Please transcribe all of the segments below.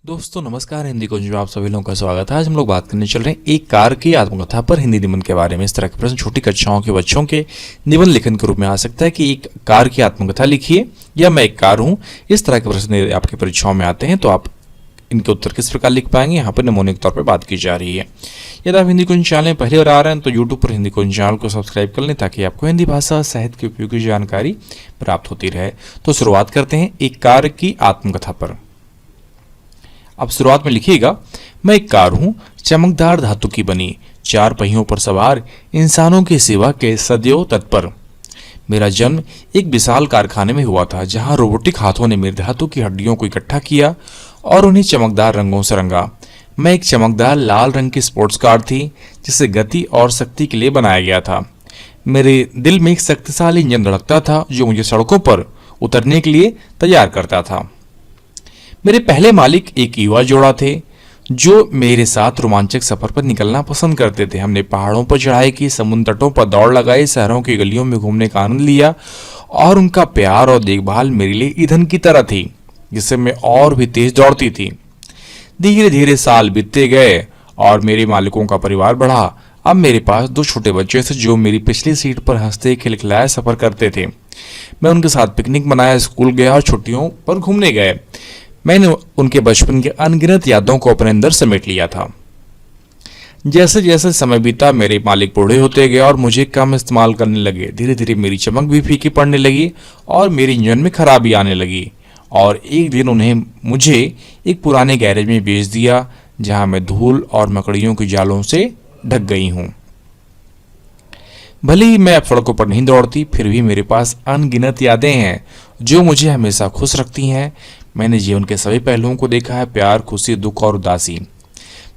दोस्तों नमस्कार। हिंदी कुंज में आप सभी लोगों का स्वागत है। आज हम लोग बात करने चल रहे हैं एक कार की आत्मकथा पर हिंदी निबंध के बारे में। इस तरह के प्रश्न छोटी कक्षाओं के बच्चों के निबंध लेखन के रूप में आ सकता है कि एक कार की आत्मकथा लिखिए या मैं एक कार हूँ। इस तरह के प्रश्न आपकी परीक्षाओं में आते हैं तो आप इनके उत्तर किस प्रकार लिख पाएंगे, यहाँ पर नमूने के तौर पर बात की जा रही है। यदि आप हिंदी कुंज चैनल में पहली बार आ रहे हैं तो यूट्यूब पर हिंदी कुंज चैनल को सब्सक्राइब कर लें ताकि आपको हिंदी भाषा साहित्य की उपयोगी जानकारी प्राप्त होती रहे। तो शुरुआत करते हैं एक कार की आत्मकथा पर। अब शुरुआत में लिखिएगा, मैं एक कार हूं चमकदार धातु की बनी, चार पहियों पर सवार, इंसानों की सेवा के सदैव तत्पर। मेरा जन्म एक विशाल कारखाने में हुआ था जहां रोबोटिक हाथों ने मेरे धातु की हड्डियों को इकट्ठा किया और उन्हें चमकदार रंगों से रंगा। मैं एक चमकदार लाल रंग की स्पोर्ट्स कार थी जिसे गति और शक्ति के लिए बनाया गया था। मेरे दिल में एक शक्तिशाली इंजन धड़कता था जो मुझे सड़कों पर उतरने के लिए तैयार करता था। मेरे पहले मालिक एक युवा जोड़ा थे जो मेरे साथ रोमांचक सफर पर निकलना पसंद करते थे। हमने पहाड़ों पर चढ़ाई की, समुद्र तटों पर दौड़ लगाई, शहरों की गलियों में घूमने का आनंद लिया और उनका प्यार और देखभाल मेरे लिए ईंधन की तरह थी जिससे मैं और भी तेज दौड़ती थी। धीरे धीरे साल बीतते गए और मेरे मालिकों का परिवार बढ़ा। अब मेरे पास दो छोटे बच्चे थे जो मेरी पिछली सीट पर हंसते खिलखिलाए सफर करते थे। मैं उनके साथ पिकनिक मनाया, स्कूल गया और छुट्टियों पर घूमने गए। मैंने उनके बचपन की अनगिनत यादों को अपने अंदर समेट लिया था। जैसे जैसे समय बीता मेरे मालिक बूढ़े होते गए और मुझे कम इस्तेमाल करने लगे। धीरे धीरे मेरी चमक भी फीकी पड़ने लगी और मेरे इंजन में खराबी आने लगी और एक दिन उन्हें मुझे एक पुराने गैरेज में बेच दिया जहां मैं धूल और मकड़ियों के जालों से ढक गई हूं। भले ही मैं अब सड़कों पर नहीं दौड़ती, फिर भी मेरे पास अनगिनत यादें हैं जो मुझे हमेशा खुश रखती हैं। मैंने जीवन के सभी पहलुओं को देखा है, प्यार, खुशी, दुख और उदासी।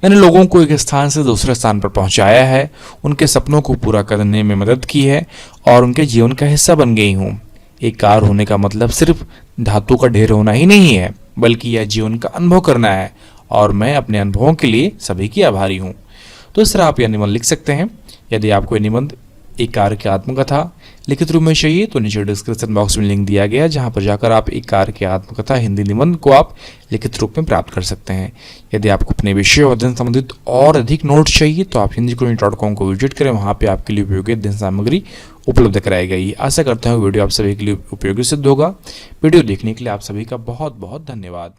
मैंने लोगों को एक स्थान से दूसरे स्थान पर पहुंचाया है, उनके सपनों को पूरा करने में मदद की है और उनके जीवन का हिस्सा बन गई हूँ। एक कार होने का मतलब सिर्फ धातु का ढेर होना ही नहीं है, बल्कि यह जीवन का अनुभव करना है और मैं अपने अनुभवों के लिए सभी की आभारी हूँ। तो इस तरह आप यह निबंध लिख सकते हैं। यदि आपको यह निबंध एक कार की आत्मकथा लिखित रूप में चाहिए तो नीचे डिस्क्रिप्शन बॉक्स में लिंक दिया गया है जहां पर जाकर आप एक कार की आत्मकथा हिंदी निबंध को आप लिखित रूप में प्राप्त कर सकते हैं। यदि आपको अपने विषय और अध्ययन संबंधित और अधिक नोट्स चाहिए तो आप हिंदीकुंज.com को विजिट करें। वहां पे आपके लिए उपयोगी अध्ययन सामग्री उपलब्ध कराई गई है। आशा करता हूँ वीडियो आप सभी के लिए उपयोगी सिद्ध होगा। वीडियो देखने के लिए आप सभी का बहुत बहुत धन्यवाद।